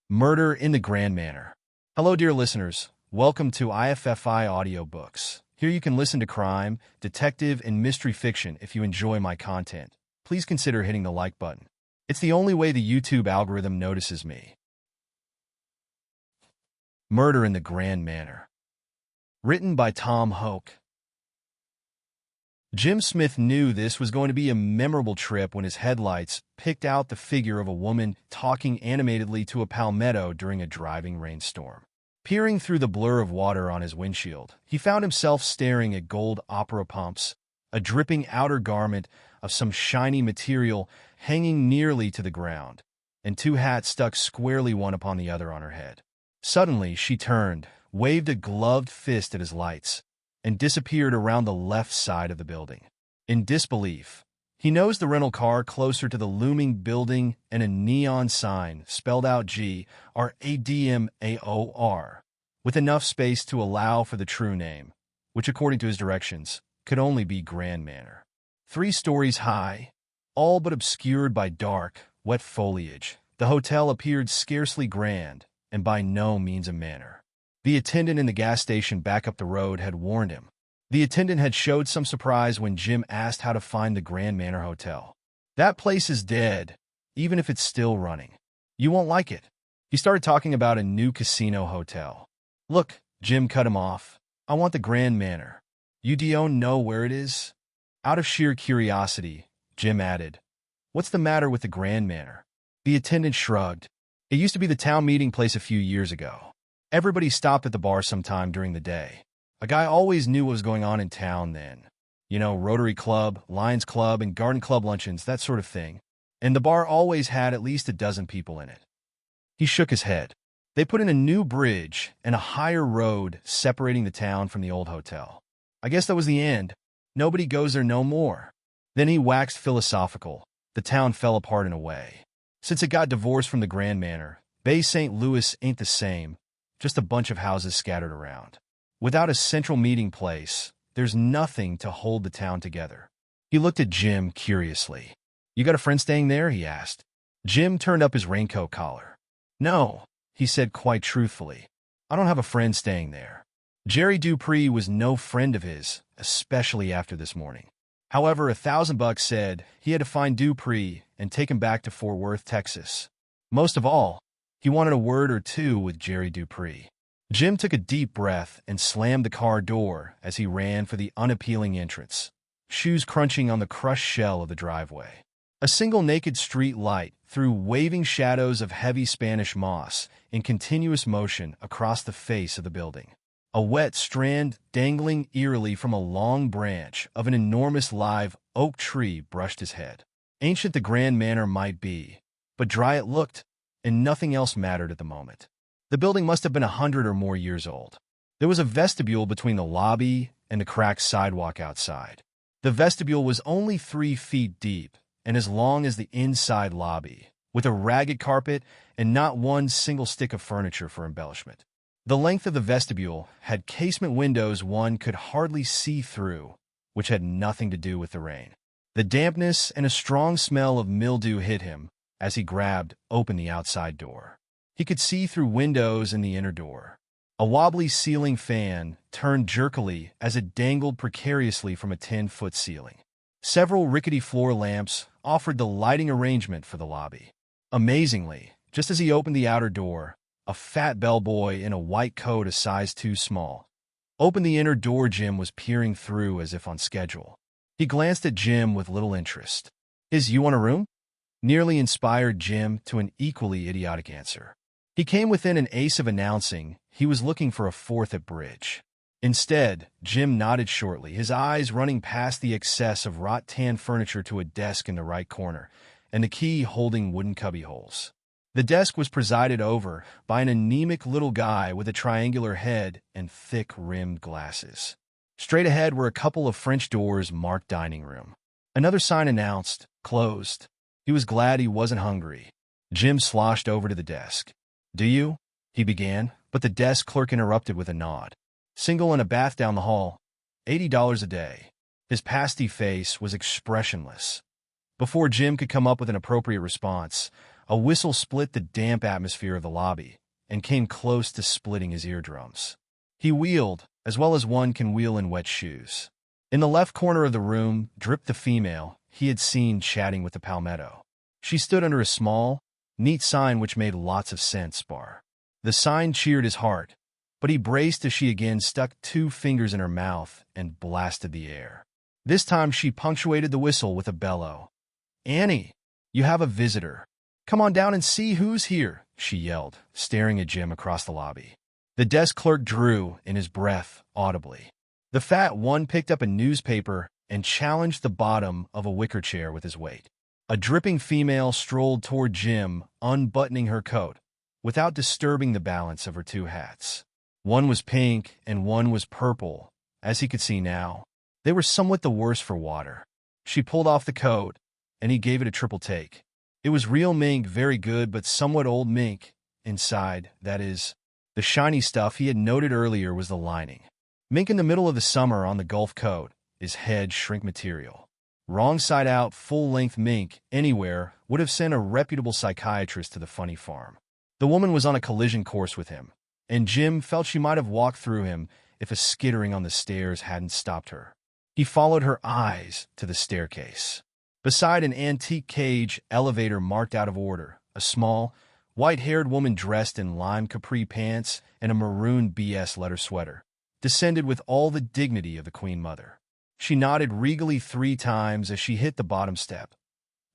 Murder in the Grand Manor. Hello, dear listeners. Welcome to IFFI Audiobooks. Here you can listen to crime, detective, and mystery fiction if you enjoy my content. Please consider hitting the like button. It's the only way the YouTube algorithm notices me. Murder in the Grand Manor. Written by Tom Hoke. Jim Smith knew this was going to be a memorable trip when his headlights picked out the figure of a woman talking animatedly to a palmetto during a driving rainstorm. Peering through the blur of water on his windshield, he found himself staring at gold opera pumps, a dripping outer garment of some shiny material hanging nearly to the ground, and two hats stuck squarely one upon the other on her head. Suddenly, she turned, waved a gloved fist at his lights, and disappeared around the left side of the building. In disbelief, he nosed the rental car closer to the looming building and a neon sign spelled out GRADMAOR, with enough space to allow for the true name, which according to his directions, could only be Grand Manor. 3 stories high, all but obscured by dark, wet foliage, the hotel appeared scarcely grand and by no means a manor. The attendant in the gas station back up the road had warned him. The attendant had showed some surprise when Jim asked how to find the Grand Manor Hotel. "That place is dead, even if it's still running. You won't like it." He started talking about a new casino hotel. "Look," Jim cut him off, "I want the Grand Manor. You don't know where it is?" Out of sheer curiosity, Jim added, "What's the matter with the Grand Manor?" The attendant shrugged. "It used to be the town meeting place a few years ago. Everybody stopped at the bar sometime during the day. A guy always knew what was going on in town then. You know, Rotary Club, Lions Club, and Garden Club luncheons, that sort of thing. And the bar always had at least a dozen people in it." He shook his head. "They put in a new bridge and a higher road separating the town from the old hotel. I guess that was the end. Nobody goes there no more." Then he waxed philosophical. "The town fell apart in a way. Since it got divorced from the Grand Manor, Bay St. Louis ain't the same. Just a bunch of houses scattered around. Without a central meeting place, there's nothing to hold the town together." He looked at Jim curiously. "You got a friend staying there?" he asked. Jim turned up his raincoat collar. "No," he said quite truthfully. "I don't have a friend staying there. Jerry Dupree was no friend of his, especially after this morning. However, $1,000 said he had to find Dupree and take him back to Fort Worth, Texas. Most of all, he wanted a word or two with Jerry Dupree." Jim took a deep breath and slammed the car door as he ran for the unappealing entrance, shoes crunching on the crushed shell of the driveway. A single naked street light threw waving shadows of heavy Spanish moss in continuous motion across the face of the building. A wet strand dangling eerily from a long branch of an enormous live oak tree brushed his head. Ancient the Grand Manor might be, but dry it looked, and nothing else mattered at the moment. The building must have been 100 or more years old. There was a vestibule between the lobby and the cracked sidewalk outside. The vestibule was only 3 feet deep and as long as the inside lobby, with a ragged carpet and not one single stick of furniture for embellishment. The length of the vestibule had casement windows one could hardly see through, which had nothing to do with the rain. The dampness and a strong smell of mildew hit him as he grabbed open the outside door. He could see through windows in the inner door. A wobbly ceiling fan turned jerkily as it dangled precariously from a 10-foot ceiling. Several rickety floor lamps offered the lighting arrangement for the lobby. Amazingly, just as he opened the outer door, a fat bellboy in a white coat a size too small opened the inner door. Jim was peering through as if on schedule. He glanced at Jim with little interest. "You want a room?" Nearly inspired Jim to an equally idiotic answer. He came within an ace of announcing he was looking for a 4th at bridge. Instead, Jim nodded shortly, his eyes running past the excess of wrought-tan furniture to a desk in the right corner, and the key holding wooden cubbyholes. The desk was presided over by an anemic little guy with a triangular head and thick-rimmed glasses. Straight ahead were a couple of French doors marked dining room. Another sign announced, "Closed." He was glad he wasn't hungry. Jim sloshed over to the desk. "Do you?" he began, but the desk clerk interrupted with a nod. "Single and a bath down the hall. $80 a day." His pasty face was expressionless. Before Jim could come up with an appropriate response, A whistle split the damp atmosphere of the lobby and came close to splitting his eardrums. He wheeled, as well as one can wheel in wet shoes. In the left corner of the room dripped the female he had seen chatting with the palmetto. She stood under a small, neat sign which made lots of sense, bar. The sign cheered his heart, but he braced as she again stuck 2 fingers in her mouth and blasted the air. This time she punctuated the whistle with a bellow. "Annie, you have a visitor. Come on down and see who's here," she yelled, staring at Jim across the lobby. The desk clerk drew in his breath audibly. The fat one picked up a newspaper and challenged the bottom of a wicker chair with his weight. A dripping female strolled toward Jim, unbuttoning her coat, without disturbing the balance of her 2 hats. One was pink and one was purple, as he could see now. They were somewhat the worse for water. She pulled off the coat, and he gave it a triple take. It was real mink, very good, but somewhat old mink. Inside, that is, the shiny stuff he had noted earlier was the lining. Mink in the middle of the summer on the Gulf coat is head shrink material. Wrong side out, full-length mink anywhere would have sent a reputable psychiatrist to the funny farm. The woman was on a collision course with him, and Jim felt she might have walked through him if a skittering on the stairs hadn't stopped her. He followed her eyes to the staircase. Beside an antique cage elevator marked out of order, a small, white-haired woman dressed in lime capri pants and a maroon BS leather sweater descended with all the dignity of the Queen Mother. She nodded regally 3 times as she hit the bottom step,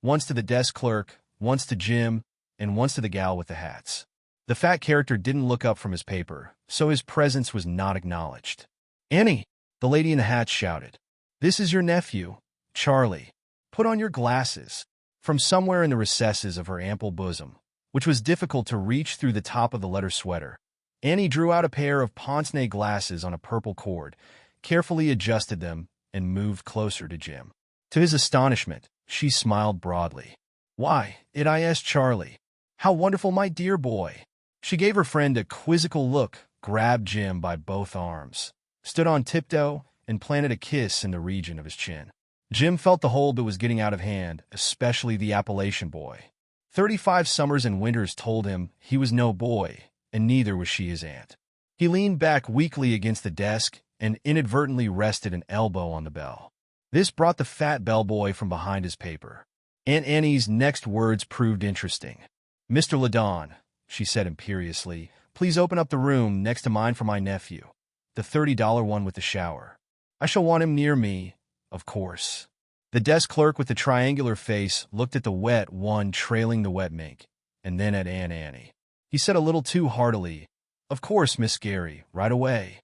once to the desk clerk, once to Jim, and once to the gal with the hats. The fat character didn't look up from his paper, so his presence was not acknowledged. "Annie," the lady in the hat shouted. "This is your nephew, Charlie. Put on your glasses." From somewhere in the recesses of her ample bosom, which was difficult to reach through the top of the leather sweater, Annie drew out a pair of pince-nez glasses on a purple cord, carefully adjusted them, and moved closer to Jim. To his astonishment, she smiled broadly. "Why, it is Charlie. How wonderful, my dear boy." She gave her friend a quizzical look, grabbed Jim by both arms, stood on tiptoe, and planted a kiss in the region of his chin. Jim felt the whole bit was getting out of hand, especially the Appalachian boy. 35 summers and winters told him he was no boy, and neither was she his aunt. He leaned back weakly against the desk and inadvertently rested an elbow on the bell. This brought the fat bellboy from behind his paper. Aunt Annie's next words proved interesting. "Mr. Ladon," she said imperiously, "please open up the room next to mine for my nephew, the $30 one with the shower. I shall want him near me, of course." The desk clerk with the triangular face looked at the wet one trailing the wet mink, and then at Aunt Annie. He said a little too heartily, "Of course, Miss Gary, right away."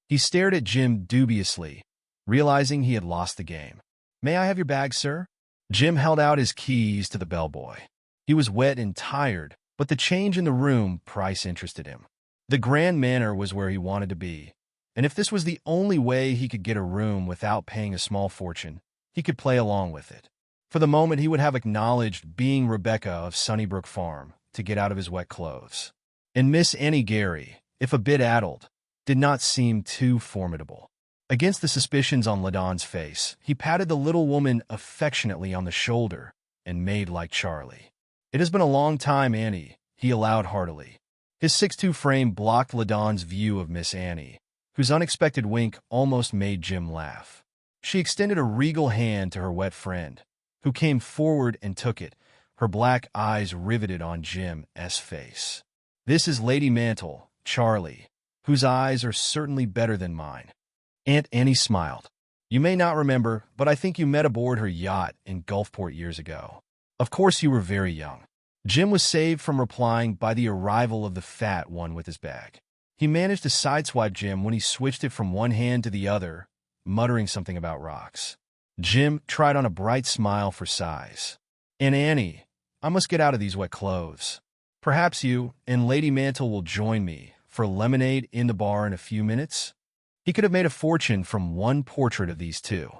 He stared at Jim dubiously, realizing he had lost the game. "May I have your bag, sir?" Jim held out his keys to the bellboy. He was wet and tired, but the change in the room price interested him. The Grand Manor was where he wanted to be, and if this was the only way he could get a room without paying a small fortune, he could play along with it. For the moment, he would have acknowledged being Rebecca of Sunnybrook Farm to get out of his wet clothes. And Miss Annie Gary, if a bit addled, did not seem too formidable. Against the suspicions on Ladon's face, he patted the little woman affectionately on the shoulder and made like Charlie. "It has been a long time, Annie," he allowed heartily. His 6'2" frame blocked Ladon's view of Miss Annie, whose unexpected wink almost made Jim laugh. She extended a regal hand to her wet friend, who came forward and took it, her black eyes riveted on Jim's face. "This is Lady Mantle, Charlie, whose eyes are certainly better than mine." Aunt Annie smiled. "You may not remember, but I think you met aboard her yacht in Gulfport years ago. Of course you were very young." Jim was saved from replying by the arrival of the fat one with his bag. He managed to sideswipe Jim when he switched it from one hand to the other, muttering something about rocks. Jim tried on a bright smile for size. "And Annie, I must get out of these wet clothes. Perhaps you and Lady Mantle will join me for lemonade in the bar in a few minutes?" He could have made a fortune from one portrait of these two.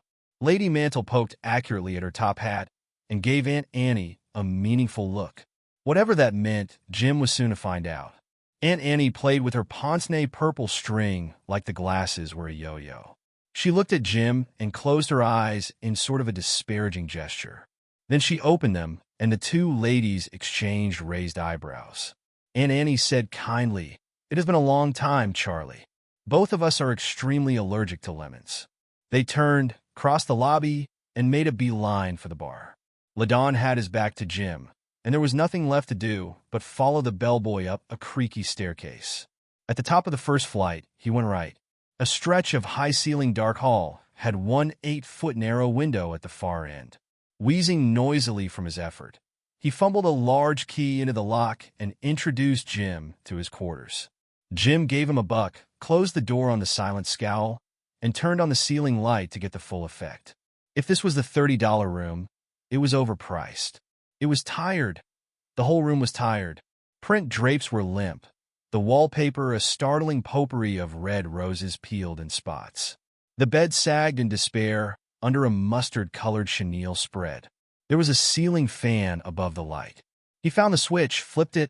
Lady Mantle poked accurately at her top hat and gave Aunt Annie a meaningful look. Whatever that meant, Jim was soon to find out. Aunt Annie played with her pince-nez purple string like the glasses were a yo-yo. She looked at Jim and closed her eyes in sort of a disparaging gesture. Then she opened them, and the two ladies exchanged raised eyebrows. Aunt Annie said kindly, "It has been a long time, Charlie. Both of us are extremely allergic to lemons." They turned, crossed the lobby, and made a beeline for the bar. LaDon had his back to Jim, and there was nothing left to do but follow the bellboy up a creaky staircase. At the top of the first flight, he went right. A stretch of high-ceilinged dark hall had one 8-foot narrow window at the far end. Wheezing noisily from his effort, he fumbled a large key into the lock and introduced Jim to his quarters. Jim gave him a buck, closed the door on the silent scowl, and turned on the ceiling light to get the full effect. If this was the $30 room, it was overpriced. It was tired. The whole room was tired. Print drapes were limp. The wallpaper a startling potpourri of red roses peeled in spots. The bed sagged in despair under a mustard-colored chenille spread. There was a ceiling fan above the light. He found the switch, flipped it,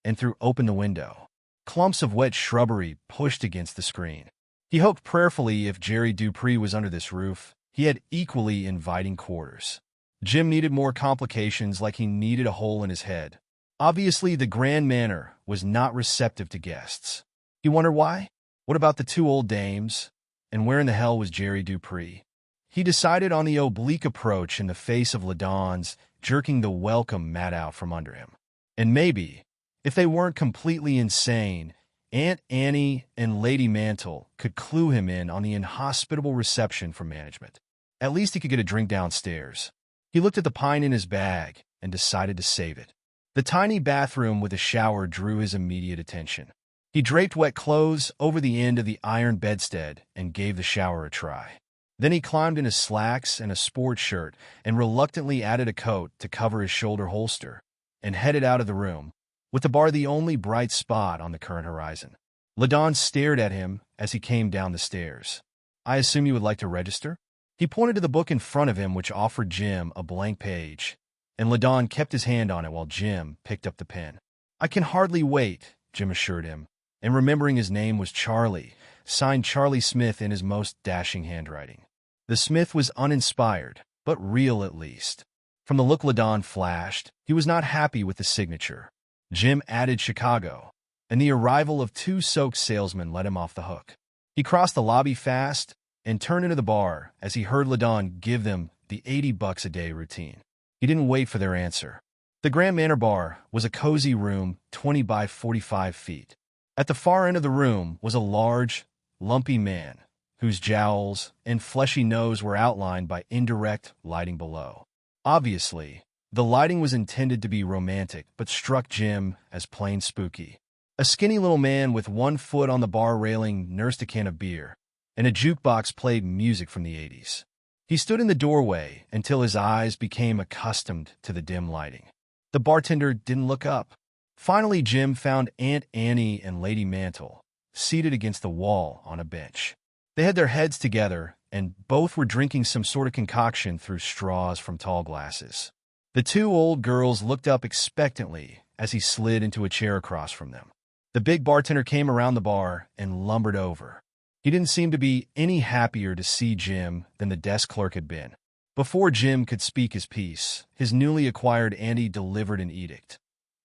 and threw open the window. Clumps of wet shrubbery pushed against the screen. He hoped prayerfully if Jerry Dupree was under this roof, he had equally inviting quarters. Jim needed more complications like he needed a hole in his head. Obviously, the Grand Manor was not receptive to guests. He wondered why? What about the two old dames? And where in the hell was Jerry Dupree? He decided on the oblique approach in the face of LaDon's, jerking the welcome mat out from under him. And maybe, if they weren't completely insane, Aunt Annie and Lady Mantle could clue him in on the inhospitable reception from management. At least he could get a drink downstairs. He looked at the pine in his bag and decided to save it. The tiny bathroom with a shower drew his immediate attention. He draped wet clothes over the end of the iron bedstead and gave the shower a try. Then he climbed into slacks and a sports shirt and reluctantly added a coat to cover his shoulder holster and headed out of the room, with the bar the only bright spot on the current horizon. LaDon stared at him as he came down the stairs. "I assume you would like to register?" He pointed to the book in front of him, which offered Jim a blank page, and LaDon kept his hand on it while Jim picked up the pen. "I can hardly wait," Jim assured him, and remembering his name was Charlie, signed Charlie Smith in his most dashing handwriting. The Smith was uninspired, but real at least. From the look LaDon flashed, he was not happy with the signature. Jim added Chicago, and the arrival of two soaked salesmen let him off the hook. He crossed the lobby fast and turned into the bar as he heard LaDon give them the $80 a day routine. He didn't wait for their answer. The Grand Manor Bar was a cozy room 20 by 45 feet. At the far end of the room was a large, lumpy man, whose jowls and fleshy nose were outlined by indirect lighting below. Obviously, the lighting was intended to be romantic, but struck Jim as plain spooky. A skinny little man with one foot on the bar railing nursed a can of beer, and a jukebox played music from the 80s. He stood in the doorway until his eyes became accustomed to the dim lighting. The bartender didn't look up. Finally, Jim found Aunt Annie and Lady Mantle, seated against the wall on a bench. They had their heads together, and both were drinking some sort of concoction through straws from tall glasses. The two old girls looked up expectantly as he slid into a chair across from them. The big bartender came around the bar and lumbered over. He didn't seem to be any happier to see Jim than the desk clerk had been. Before Jim could speak his piece, his newly acquired auntie delivered an edict.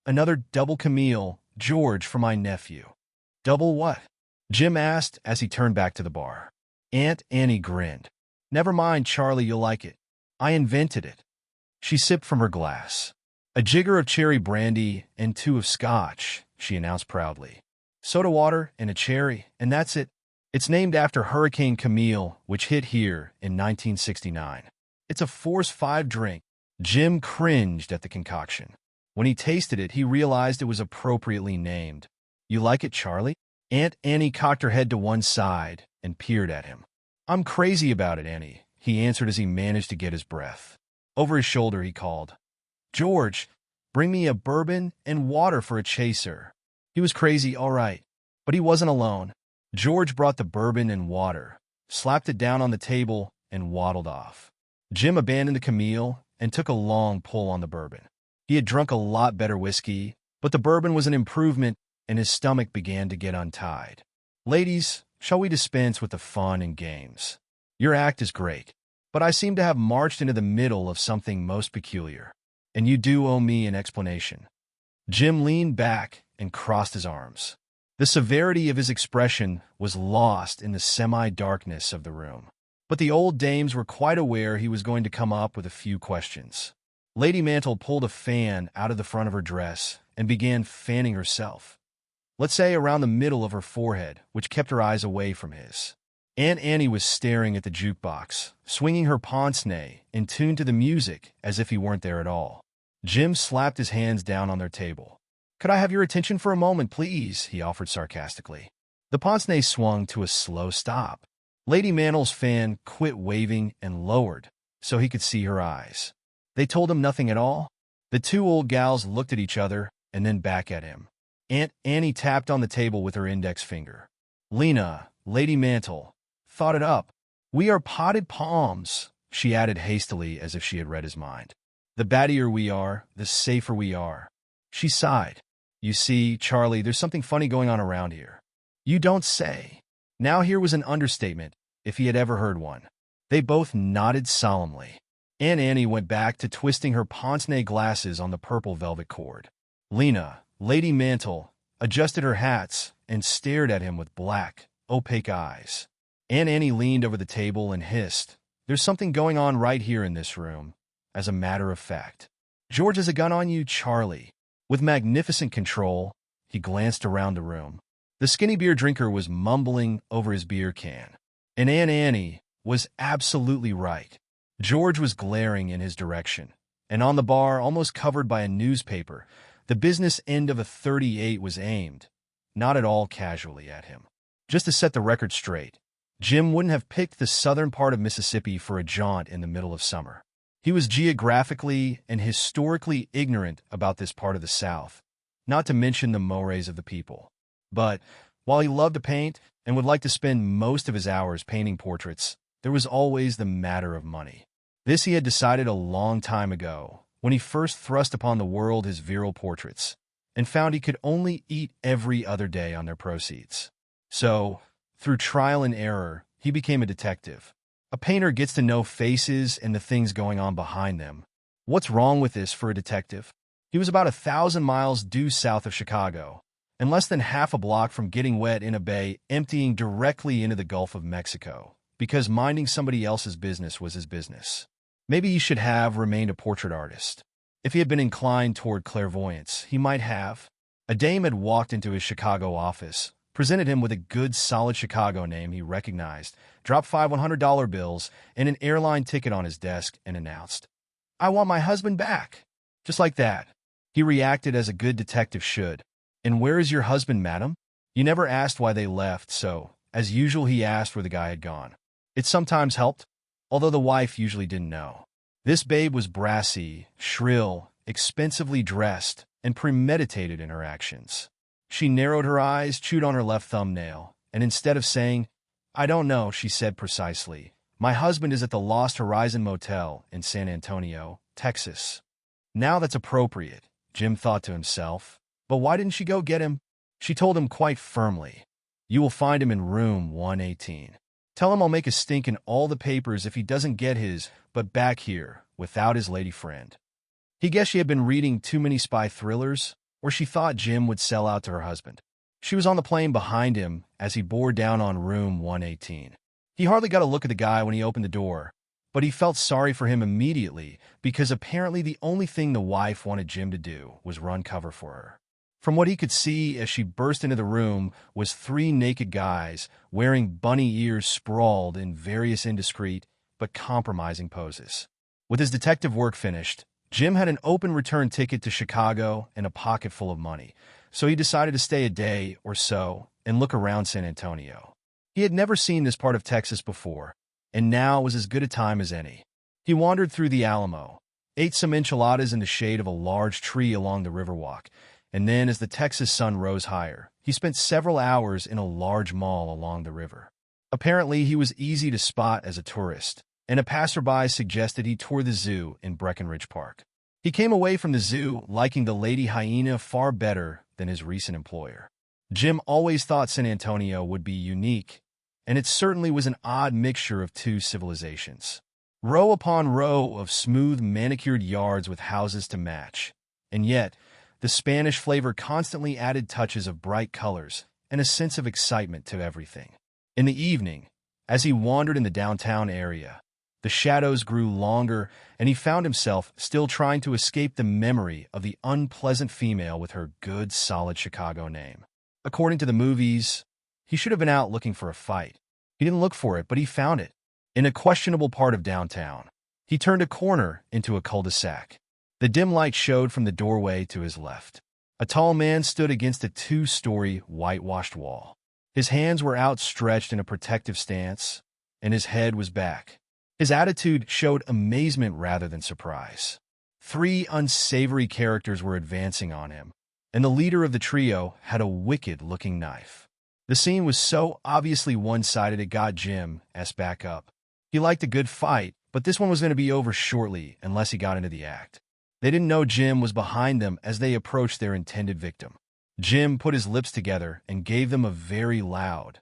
"Another double Camille, George, for my nephew." "Double what?" Jim asked as he turned back to the bar. Aunt Annie grinned. "Never mind, Charlie, you'll like it. I invented it." She sipped from her glass. "A jigger of cherry brandy and 2 of scotch," she announced proudly. "Soda water and a cherry, and that's it. It's named after Hurricane Camille, which hit here in 1969. It's a Force 5 drink." Jim cringed at the concoction. When he tasted it, he realized it was appropriately named. "You like it, Charlie?" Aunt Annie cocked her head to one side and peered at him. "I'm crazy about it, Annie," he answered as he managed to get his breath. Over his shoulder, he called, "George, bring me a bourbon and water for a chaser." He was crazy, all right, but he wasn't alone. George brought the bourbon and water, slapped it down on the table, and waddled off. Jim abandoned the Camille and took a long pull on the bourbon. He had drunk a lot better whiskey, but the bourbon was an improvement, and his stomach began to get untied. "Ladies, shall we dispense with the fun and games? Your act is great. but I seem to have marched into the middle of something most peculiar. And you do owe me an explanation." Jim leaned back and crossed his arms. The severity of his expression was lost in the semi-darkness of the room. But the old dames were quite aware he was going to come up with a few questions. Lady Mantle pulled a fan out of the front of her dress and began fanning herself. Let's say around the middle of her forehead, which kept her eyes away from his. Aunt Annie was staring at the jukebox, swinging her pince-nez in tune to the music as if he weren't there at all. Jim slapped his hands down on their table. "Could I have your attention for a moment, please?" he offered sarcastically. The pince-nez swung to a slow stop. Lady Mantle's fan quit waving and lowered, so he could see her eyes. "They told him nothing at all?" The two old gals looked at each other and then back at him. Aunt Annie tapped on the table with her index finger. "Lena, Lady Mantle, thought it up. We are potted palms," she added hastily as if she had read his mind. "The battier we are, the safer we are." She sighed. "You see, Charlie, there's something funny going on around here." "You don't say." Now here was an understatement, if he had ever heard one. They both nodded solemnly. Aunt Annie went back to twisting her pince-nez glasses on the purple velvet cord. Lena, Lady Mantle, adjusted her hats and stared at him with black, opaque eyes. Aunt Annie leaned over the table and hissed, "There's something going on right here in this room, as a matter of fact. George has a gun on you, Charlie." With magnificent control, he glanced around the room. The skinny beer drinker was mumbling over his beer can. And Aunt Annie was absolutely right. George was glaring in his direction, and on the bar, almost covered by a newspaper, the business end of a .38 was aimed, not at all casually at him. Just to set the record straight, Jim wouldn't have picked the southern part of Mississippi for a jaunt in the middle of summer. He was geographically and historically ignorant about this part of the South, not to mention the mores of the people. But while he loved to paint and would like to spend most of his hours painting portraits, there was always the matter of money. This he had decided a long time ago, when he first thrust upon the world his virile portraits, and found he could only eat every other day on their proceeds. So, through trial and error, he became a detective. A painter gets to know faces and the things going on behind them. What's wrong with this for a detective? He was about 1,000 miles due south of Chicago, and less than half a block from getting wet in a bay emptying directly into the Gulf of Mexico, because minding somebody else's business was his business. Maybe he should have remained a portrait artist. If he had been inclined toward clairvoyance, he might have. A dame had walked into his Chicago office, presented him with a good, solid Chicago name he recognized, dropped 5 $100 bills and an airline ticket on his desk, and announced, "I want my husband back." Just like that. He reacted as a good detective should. "And where is your husband, madam?" You never asked why they left, so, as usual, he asked where the guy had gone. It sometimes helped, although the wife usually didn't know. This babe was brassy, shrill, expensively dressed, and premeditated in her actions. She narrowed her eyes, chewed on her left thumbnail, and instead of saying, "I don't know," she said precisely, "My husband is at the Lost Horizon Motel in San Antonio, Texas." Now that's appropriate, Jim thought to himself. But why didn't she go get him? She told him quite firmly, "You will find him in room 118. Tell him I'll make a stink in all the papers if he doesn't get his, but back here, without his lady friend." He guessed she had been reading too many spy thrillers, or she thought Jim would sell out to her husband. She was on the plane behind him as he bore down on room 118. He hardly got a look at the guy when he opened the door, but he felt sorry for him immediately because apparently the only thing the wife wanted Jim to do was run cover for her. From what he could see as she burst into the room was 3 naked guys wearing bunny ears sprawled in various indiscreet but compromising poses. With his detective work finished, Jim had an open return ticket to Chicago and a pocket full of money, so he decided to stay a day or so and look around San Antonio. He had never seen this part of Texas before, and now was as good a time as any. He wandered through the Alamo, ate some enchiladas in the shade of a large tree along the Riverwalk, and then, as the Texas sun rose higher, he spent several hours in a large mall along the river. Apparently, he was easy to spot as a tourist, and a passerby suggested he tour the zoo in Breckenridge Park. He came away from the zoo liking the lady hyena far better than his recent employer. Jim always thought San Antonio would be unique, and it certainly was an odd mixture of 2 civilizations. Row upon row of smooth, manicured yards with houses to match. And yet, the Spanish flavor constantly added touches of bright colors and a sense of excitement to everything. In the evening, as he wandered in the downtown area, the shadows grew longer, and he found himself still trying to escape the memory of the unpleasant female with her good, solid Chicago name. According to the movies, he should have been out looking for a fight. He didn't look for it, but he found it. In a questionable part of downtown, he turned a corner into a cul-de-sac. The dim light showed from the doorway to his left. A tall man stood against a two-story whitewashed wall. His hands were outstretched in a protective stance, and his head was back. His attitude showed amazement rather than surprise. Three unsavory characters were advancing on him, and the leader of the trio had a wicked-looking knife. The scene was so obviously one-sided it got Jim back up. He liked a good fight, but this one was going to be over shortly unless he got into the act. They didn't know Jim was behind them as they approached their intended victim. Jim put his lips together and gave them a very loud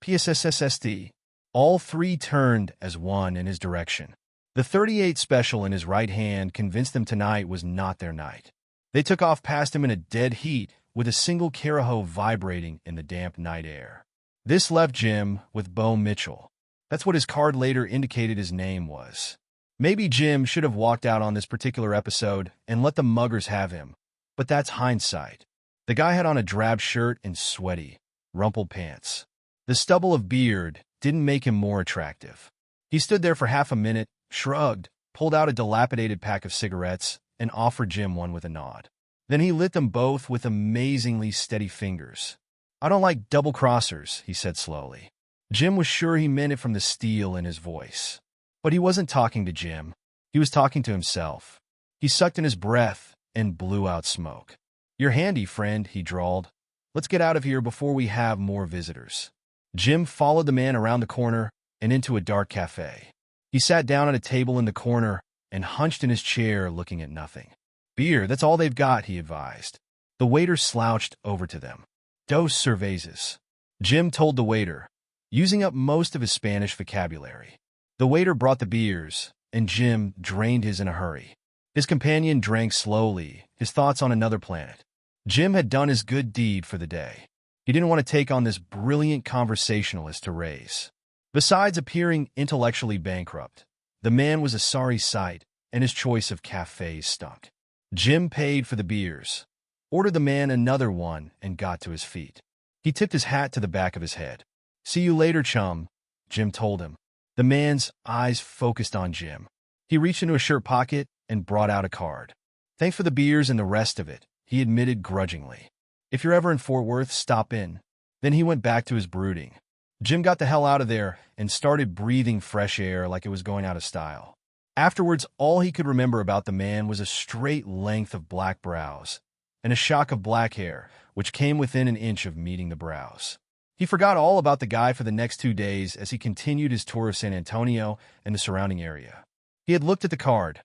PSSSSD. All three turned as one in his direction. The .38 special in his right hand convinced them tonight was not their night. They took off past him in a dead heat, with a single Carajo vibrating in the damp night air. This left Jim with Bo Mitchell. That's what his card later indicated his name was. Maybe Jim should have walked out on this particular episode and let the muggers have him, but that's hindsight. The guy had on a drab shirt and sweaty, rumpled pants. The stubble of beard didn't make him more attractive. He stood there for half a minute, shrugged, pulled out a dilapidated pack of cigarettes, and offered Jim one with a nod. Then he lit them both with amazingly steady fingers. "I don't like double-crossers," he said slowly. Jim was sure he meant it from the steel in his voice. But he wasn't talking to Jim. He was talking to himself. He sucked in his breath and blew out smoke. "You're handy, friend," he drawled. "Let's get out of here before we have more visitors." Jim followed the man around the corner and into a dark cafe. He sat down at a table in the corner and hunched in his chair looking at nothing. "Beer, that's all they've got," he advised. The waiter slouched over to them. "Dos cervezas," Jim told the waiter, using up most of his Spanish vocabulary. The waiter brought the beers, and Jim drained his in a hurry. His companion drank slowly, his thoughts on another planet. Jim had done his good deed for the day. He didn't want to take on this brilliant conversationalist to raise. Besides appearing intellectually bankrupt, the man was a sorry sight, and his choice of cafes stunk. Jim paid for the beers, ordered the man another one, and got to his feet. He tipped his hat to the back of his head. "See you later, chum," Jim told him. The man's eyes focused on Jim. He reached into his shirt pocket and brought out a card. "Thanks for the beers and the rest of it," he admitted grudgingly. "If you're ever in Fort Worth, stop in." Then he went back to his brooding. Jim got the hell out of there and started breathing fresh air like it was going out of style. Afterwards, all he could remember about the man was a straight length of black brows and a shock of black hair, which came within an inch of meeting the brows. He forgot all about the guy for the next 2 days as he continued his tour of San Antonio and the surrounding area. He had looked at the card.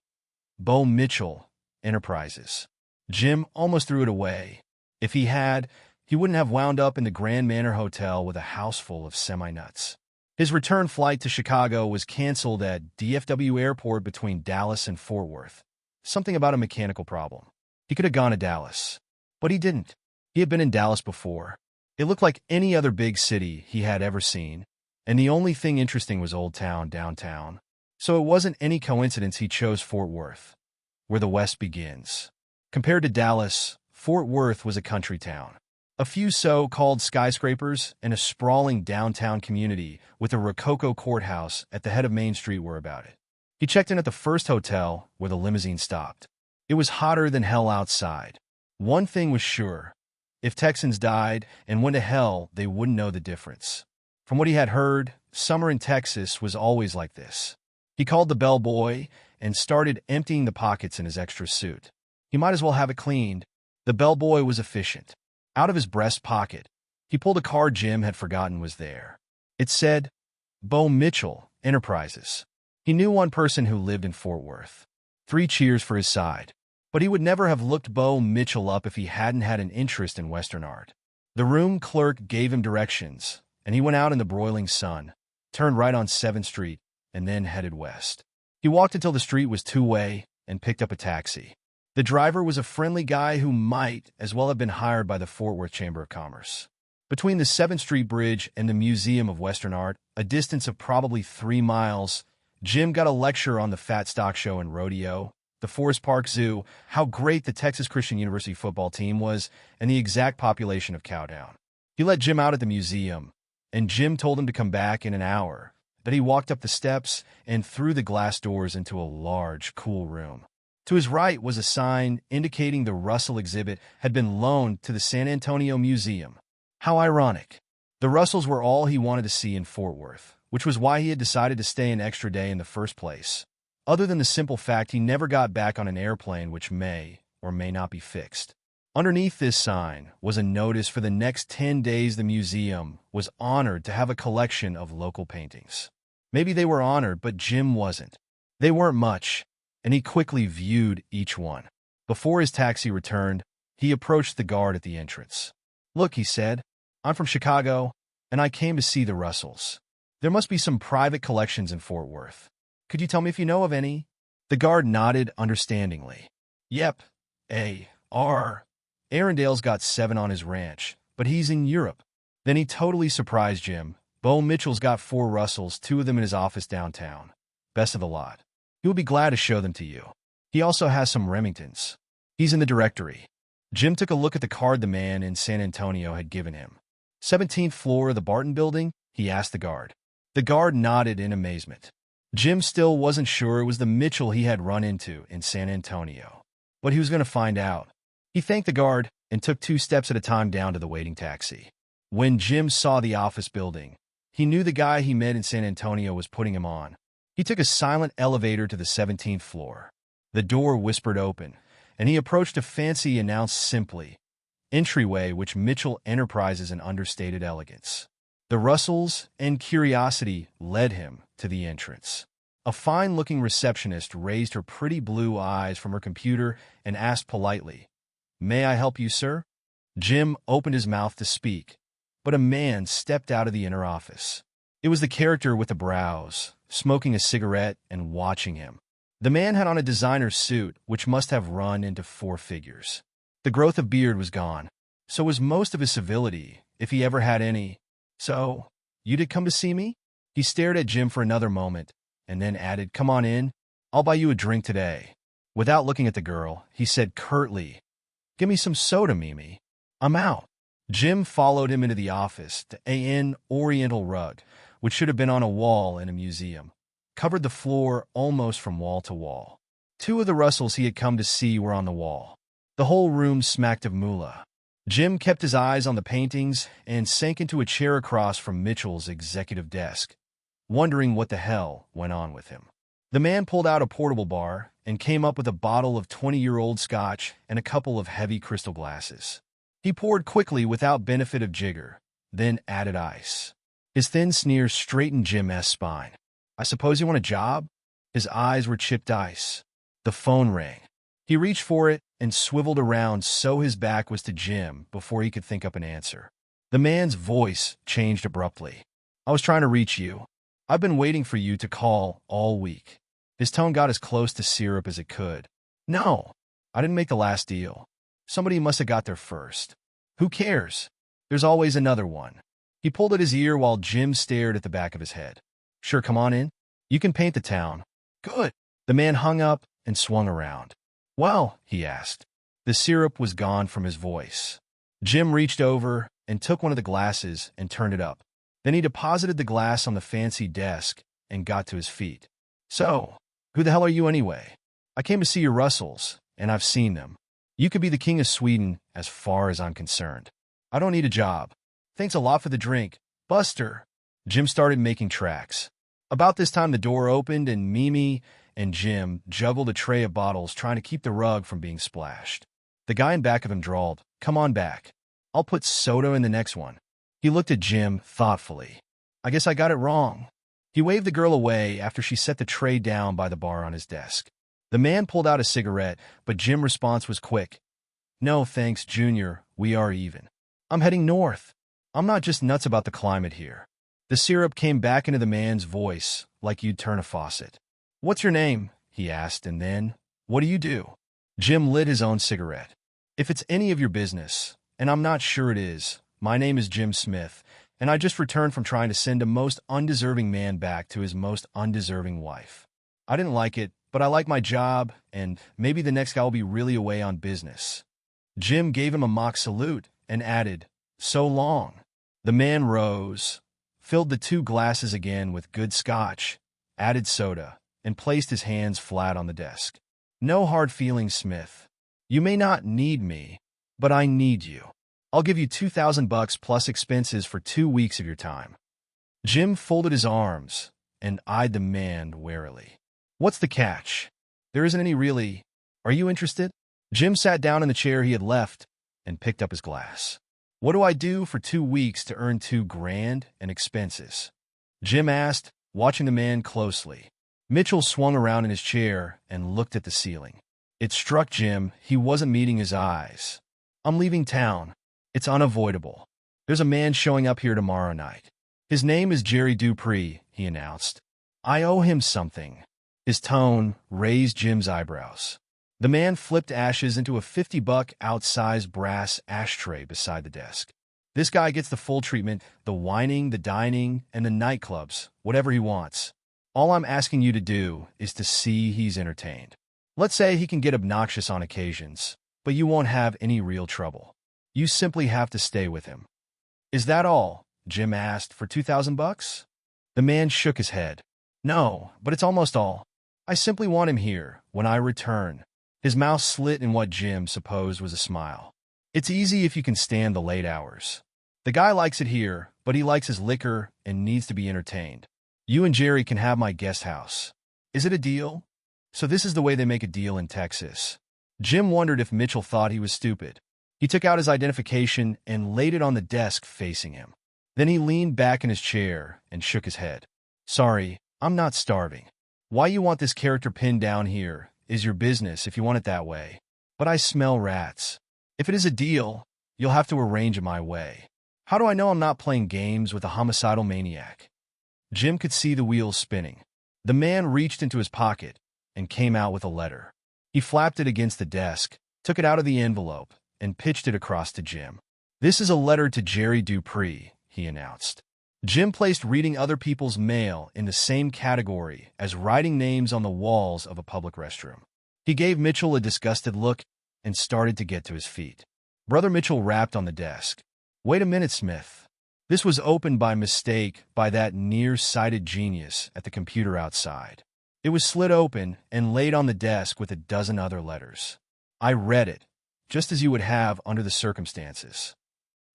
Bo Mitchell, Enterprises. Jim almost threw it away. If he had, he wouldn't have wound up in the Grand Manor Hotel with a house full of semi-nuts. His return flight to Chicago was canceled at DFW Airport between Dallas and Fort Worth. Something about a mechanical problem. He could have gone to Dallas, but he didn't. He had been in Dallas before. It looked like any other big city he had ever seen, and the only thing interesting was Old Town downtown. So it wasn't any coincidence he chose Fort Worth, where the West begins. Compared to Dallas, Fort Worth was a country town. A few so-called skyscrapers and a sprawling downtown community with a Rococo courthouse at the head of Main Street were about it. He checked in at the first hotel where the limousine stopped. It was hotter than hell outside. One thing was sure. If Texans died and went to hell, they wouldn't know the difference. From what he had heard, summer in Texas was always like this. He called the bellboy and started emptying the pockets in his extra suit. He might as well have it cleaned. The bellboy was efficient. Out of his breast pocket, he pulled a card Jim had forgotten was there. It said, Bo Mitchell, Enterprises. He knew one person who lived in Fort Worth. 3 cheers for his side. But he would never have looked Bo Mitchell up if he hadn't had an interest in Western art. The room clerk gave him directions, and he went out in the broiling sun, turned right on 7th Street, and then headed west. He walked until the street was two-way and picked up a taxi. The driver was a friendly guy who might as well have been hired by the Fort Worth Chamber of Commerce. Between the 7th Street Bridge and the Museum of Western Art, a distance of probably 3 miles, Jim got a lecture on the Fat Stock Show and Rodeo, the Forest Park Zoo, how great the Texas Christian University football team was, and the exact population of Cowtown. He let Jim out at the museum, and Jim told him to come back in an hour. But he walked up the steps and through the glass doors into a large, cool room. To his right was a sign indicating the Russell exhibit had been loaned to the San Antonio Museum. How ironic. The Russells were all he wanted to see in Fort Worth, which was why he had decided to stay an extra day in the first place. Other than the simple fact he never got back on an airplane which may or may not be fixed. Underneath this sign was a notice for the next 10 days the museum was honored to have a collection of local paintings. Maybe they were honored, but Jim wasn't. They weren't much, and he quickly viewed each one. Before his taxi returned, he approached the guard at the entrance. "Look," he said, "I'm from Chicago, and I came to see the Russells. There must be some private collections in Fort Worth. Could you tell me if you know of any?" The guard nodded understandingly. "Yep, Arendale's got 7 on his ranch, but he's in Europe." Then he totally surprised Jim. "Bo Mitchell's got 4 Russells, 2 of them in his office downtown. Best of the lot. He'll be glad to show them to you. He also has some Remingtons. He's in the directory." Jim took a look at the card the man in San Antonio had given him. 17th floor of the Barton building?" he asked the guard. The guard nodded in amazement. Jim still wasn't sure it was the Mitchell he had run into in San Antonio, but he was going to find out. He thanked the guard and took 2 steps at a time down to the waiting taxi. When Jim saw the office building, he knew the guy he met in San Antonio was putting him on. He took a silent elevator to the 17th floor. The door whispered open, and he approached a fancy announced simply, "Entryway which Mitchell Enterprises in understated elegance." The Russells and curiosity led him to the entrance. A fine-looking receptionist raised her pretty blue eyes from her computer and asked politely, "May I help you, sir?" Jim opened his mouth to speak, but a man stepped out of the inner office. It was the character with the brows, smoking a cigarette and watching him. The man had on a designer suit, which must have run into 4 figures. The growth of beard was gone. So was most of his civility, if he ever had any. "So, you did come to see me?" He stared at Jim for another moment, and then added, "Come on in. I'll buy you a drink today." Without looking at the girl, he said curtly, "Give me some soda, Mimi. I'm out." Jim followed him into the office. The an oriental rug, which should have been on a wall in a museum, covered the floor almost from wall to wall. 2 of the Russells he had come to see were on the wall. The whole room smacked of moolah. Jim kept his eyes on the paintings and sank into a chair across from Mitchell's executive desk, wondering what the hell went on with him. The man pulled out a portable bar and came up with a bottle of 20-year-old scotch and a couple of heavy crystal glasses. He poured quickly without benefit of jigger, then added ice. His thin sneer straightened Jim's spine. "I suppose you want a job?" His eyes were chipped ice. The phone rang. He reached for it and swiveled around so his back was to Jim before he could think up an answer. The man's voice changed abruptly. "I was trying to reach you. I've been waiting for you to call all week." His tone got as close to syrup as it could. "No, I didn't make the last deal. Somebody must have got there first. Who cares? There's always another one." He pulled at his ear while Jim stared at the back of his head. "Sure, come on in. You can paint the town." "Good." The man hung up and swung around. "Well," he asked. The syrup was gone from his voice. Jim reached over and took one of the glasses and turned it up. Then he deposited the glass on the fancy desk and got to his feet. "So, who the hell are you anyway?" "I came to see your Russells, and I've seen them. You could be the king of Sweden as far as I'm concerned. I don't need a job. Thanks a lot for the drink, Buster." Jim started making tracks. About this time, the door opened, and Mimi and Jim juggled a tray of bottles, trying to keep the rug from being splashed. The guy in back of him drawled, "Come on back. I'll put soda in the next one." He looked at Jim thoughtfully. "I guess I got it wrong." He waved the girl away after she set the tray down by the bar on his desk. The man pulled out a cigarette, but Jim's response was quick. "No, thanks, Junior. We are even. I'm heading north. I'm not just nuts about the climate here." The syrup came back into the man's voice like you'd turn a faucet. "What's your name?" he asked, and then, "What do you do?" Jim lit his own cigarette. "If it's any of your business, and I'm not sure it is, my name is Jim Smith, and I just returned from trying to send a most undeserving man back to his most undeserving wife. I didn't like it, but I like my job, and maybe the next guy will be really away on business." Jim gave him a mock salute and added, "So long." The man rose, filled the two glasses again with good scotch, added soda, and placed his hands flat on the desk. "No hard feelings, Smith. You may not need me, but I need you. I'll give you $2,000 plus expenses for 2 weeks of your time." Jim folded his arms and eyed the man warily. "What's the catch? There isn't any really. Are you interested?" Jim sat down in the chair he had left and picked up his glass. "What do I do for 2 weeks to earn $2,000 and expenses?" Jim asked, watching the man closely. Mitchell swung around in his chair and looked at the ceiling. It struck Jim he wasn't meeting his eyes. "I'm leaving town. It's unavoidable. There's a man showing up here tomorrow night. His name is Jerry Dupree," he announced. "I owe him something." His tone raised Jim's eyebrows. The man flipped ashes into a $50 outsized brass ashtray beside the desk. "This guy gets the full treatment, the whining, the dining, and the nightclubs, whatever he wants. All I'm asking you to do is to see he's entertained. Let's say he can get obnoxious on occasions, but you won't have any real trouble. You simply have to stay with him." "Is that all?" Jim asked, "for $2,000? The man shook his head. "No, but it's almost all. I simply want him here when I return." His mouth slit in what Jim supposed was a smile. "It's easy if you can stand the late hours. The guy likes it here, but he likes his liquor and needs to be entertained. You and Jerry can have my guest house. Is it a deal?" So this is the way they make a deal in Texas. Jim wondered if Mitchell thought he was stupid. He took out his identification and laid it on the desk facing him. Then he leaned back in his chair and shook his head. "Sorry, I'm not starving. Why you want this character pinned down here is your business if you want it that way. But I smell rats. If it is a deal, you'll have to arrange it my way. How do I know I'm not playing games with a homicidal maniac?" Jim could see the wheels spinning. The man reached into his pocket and came out with a letter. He flapped it against the desk, took it out of the envelope, and pitched it across to Jim. "This is a letter to Jerry Dupree," he announced. Jim placed reading other people's mail in the same category as writing names on the walls of a public restroom. He gave Mitchell a disgusted look and started to get to his feet. Brother Mitchell rapped on the desk. "Wait a minute, Smith. This was opened by mistake by that near-sighted genius at the computer outside. It was slit open and laid on the desk with a dozen other letters. I read it, just as you would have under the circumstances."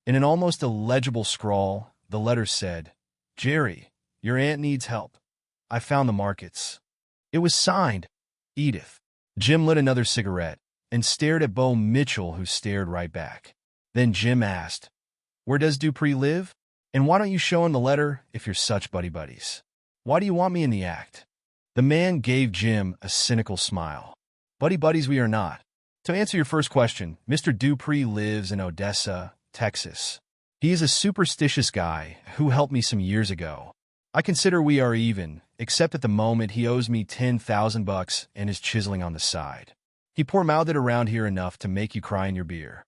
In an almost illegible scrawl, the letter said, "Jerry, your aunt needs help. I found the markets." It was signed, Edith. Jim lit another cigarette and stared at Bo Mitchell, who stared right back. Then Jim asked, "Where does Dupree live? And why don't you show him the letter if you're such buddy-buddies? Why do you want me in the act?" The man gave Jim a cynical smile. "Buddy-buddies we are not. To answer your first question, Mr. Dupree lives in Odessa, Texas. He is a superstitious guy who helped me some years ago. I consider we are even, except at the moment he owes me $10,000 and is chiseling on the side. He poor-mouthed it around here enough to make you cry in your beer."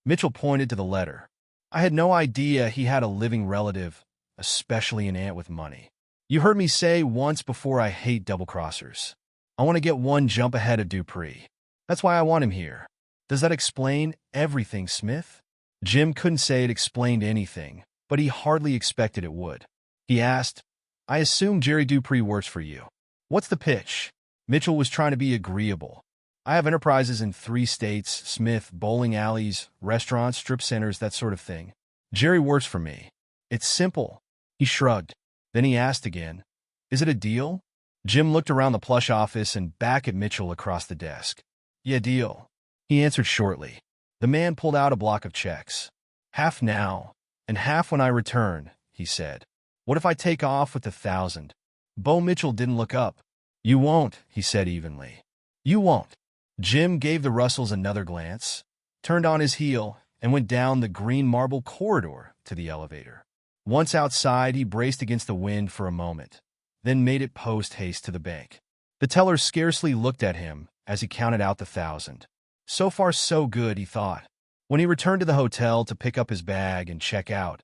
Mitchell pointed to the letter. "I had no idea he had a living relative, especially an aunt with money. You heard me say once before I hate double-crossers. I want to get one jump ahead of Dupree. That's why I want him here. Does that explain everything, Smith?" Jim couldn't say it explained anything, but he hardly expected it would. He asked, "I assume Jerry Dupree works for you. What's the pitch?" Mitchell was trying to be agreeable. "I have enterprises in 3 states, Smith, bowling alleys, restaurants, strip centers, that sort of thing. Jerry works for me. It's simple." He shrugged. Then he asked again, "Is it a deal?" Jim looked around the plush office and back at Mitchell across the desk. "Yeah, deal," he answered shortly. The man pulled out a block of checks. "Half now, and half when I return," he said. "What if I take off with the 1,000? Bo Mitchell didn't look up. "You won't," he said evenly. "You won't." Jim gave the Russells another glance, turned on his heel, and went down the green marble corridor to the elevator. Once outside, he braced against the wind for a moment, then made it post-haste to the bank. The The teller scarcely looked at him as he counted out the 1,000. So far so good, he thought. When he returned to the hotel to pick up his bag and check out,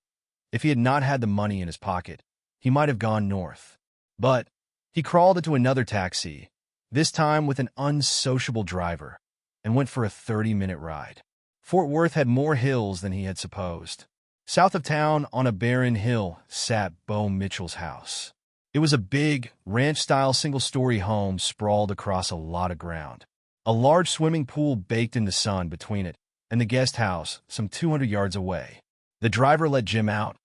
if he had not had the money in his pocket, he might have gone north. But he crawled into another taxi, this time with an unsociable driver, and went for a 30-minute ride. Fort Worth had more hills than he had supposed. South of town, on a barren hill, sat Bo Mitchell's house. It was a big, ranch-style single-story home sprawled across a lot of ground. A large swimming pool baked in the sun between it and the guest house, some 200 yards away. The driver let Jim out,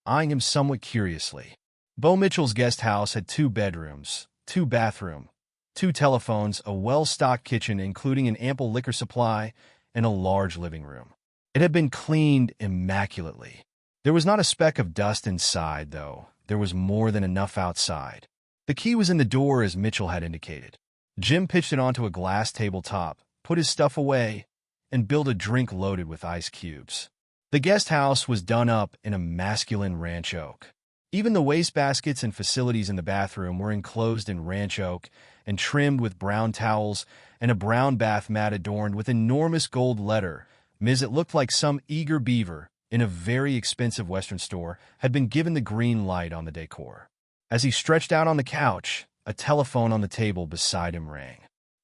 eyeing him somewhat curiously. Bo Mitchell's guest house had 2 bedrooms, 2 bathrooms, 2 telephones, a well-stocked kitchen including an ample liquor supply, and a large living room. It had been cleaned immaculately. There was not a speck of dust inside, though. There was more than enough outside. The key was in the door, as Mitchell had indicated. Jim pitched it onto a glass tabletop, put his stuff away, and built a drink loaded with ice cubes. The guest house was done up in a masculine ranch oak. Even the wastebaskets and facilities in the bathroom were enclosed in ranch oak and trimmed with brown towels and a brown bath mat adorned with enormous gold letter. It looked like some eager beaver in a very expensive Western store had been given the green light on the decor. As he stretched out on the couch, a telephone on the table beside him rang.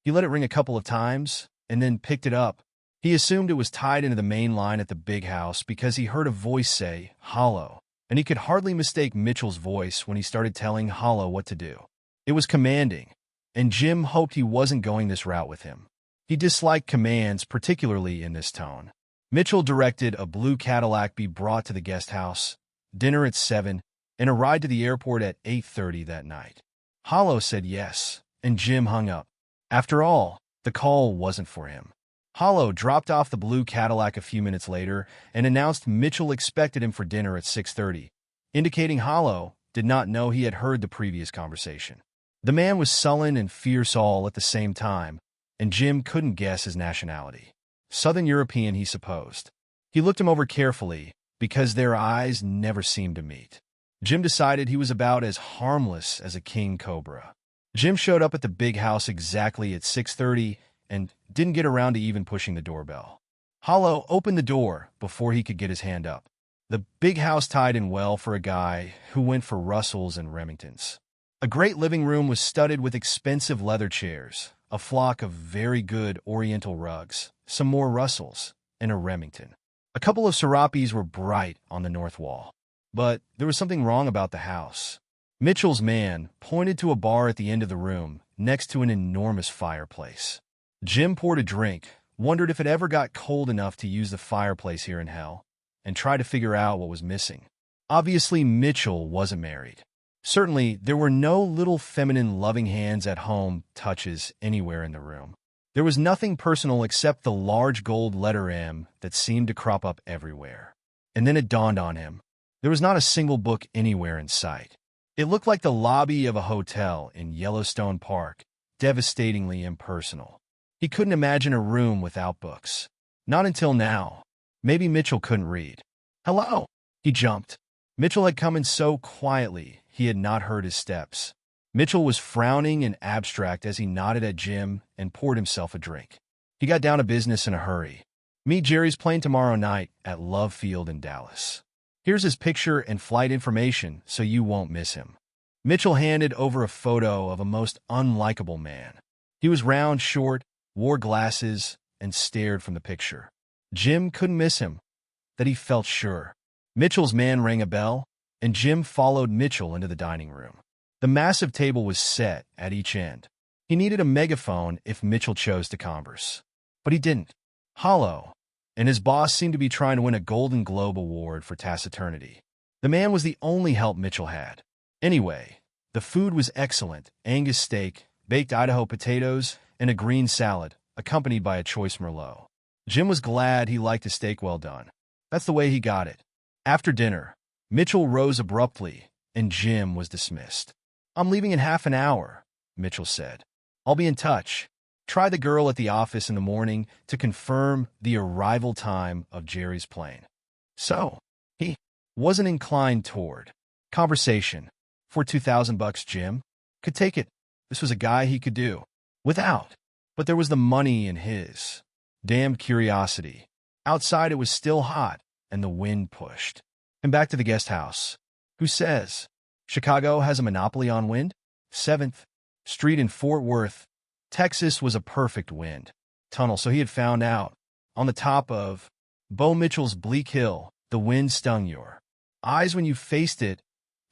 He let it ring a couple of times and then picked it up. He assumed it was tied into the main line at the big house because he heard a voice say, "Hollow," and he could hardly mistake Mitchell's voice when he started telling Hollow what to do. It was commanding, and Jim hoped he wasn't going this route with him. He disliked commands, particularly in this tone. Mitchell directed a blue Cadillac be brought to the guest house, dinner at 7, and a ride to the airport at 8:30 that night. Hollow said yes, and Jim hung up. After all, the call wasn't for him. Hollow dropped off the blue Cadillac a few minutes later and announced Mitchell expected him for dinner at 6:30, indicating Hollow did not know he had heard the previous conversation. The man was sullen and fierce all at the same time, and Jim couldn't guess his nationality. Southern European, he supposed. He looked him over carefully, because their eyes never seemed to meet. Jim decided he was about as harmless as a king cobra. Jim showed up at the big house exactly at 6:30 and didn't get around to even pushing the doorbell. Hollow opened the door before he could get his hand up. The big house tied in well for a guy who went for Russells and Remingtons. A great living room was studded with expensive leather chairs, a flock of very good Oriental rugs, some more Russells, and a Remington. A couple of serapes were bright on the north wall. But there was something wrong about the house. Mitchell's man pointed to a bar at the end of the room, next to an enormous fireplace. Jim poured a drink, wondered if it ever got cold enough to use the fireplace here in hell, and tried to figure out what was missing. Obviously, Mitchell wasn't married. Certainly, there were no little feminine loving hands at home touches anywhere in the room. There was nothing personal except the large gold letter M that seemed to crop up everywhere. And then it dawned on him. There was not a single book anywhere in sight. It looked like the lobby of a hotel in Yellowstone Park, devastatingly impersonal. He couldn't imagine a room without books. Not until now. Maybe Mitchell couldn't read. "Hello!" He jumped. Mitchell had come in so quietly he had not heard his steps. Mitchell was frowning and abstract as he nodded at Jim and poured himself a drink. He got down to business in a hurry. "Meet Jerry's plane tomorrow night at Love Field in Dallas. Here's his picture and flight information so you won't miss him." Mitchell handed over a photo of a most unlikable man. He was round, short, wore glasses, and stared from the picture. Jim couldn't miss him. That he felt sure. Mitchell's man rang a bell, and Jim followed Mitchell into the dining room. The massive table was set at each end. He needed a megaphone if Mitchell chose to converse. But he didn't. Hollow, and his boss seemed to be trying to win a Golden Globe Award for taciturnity. The man was the only help Mitchell had. Anyway, the food was excellent: Angus steak, baked Idaho potatoes, and a green salad, accompanied by a choice Merlot. Jim was glad he liked a steak well done. That's the way he got it. After dinner, Mitchell rose abruptly, and Jim was dismissed. "I'm leaving in half an hour," Mitchell said. "I'll be in touch. Try the girl at the office in the morning to confirm the arrival time of Jerry's plane." So, he wasn't inclined toward conversation. For $2,000, Jim could take it. This was a guy he could do without. But there was the money in his damned curiosity. Outside it was still hot, and the wind pushed him back to the guest house. Who says Chicago has a monopoly on wind? 7th Street in Fort Worth, Texas was a perfect wind tunnel, so he had found out. On the top of Bo Mitchell's bleak hill, the wind stung your eyes when you faced it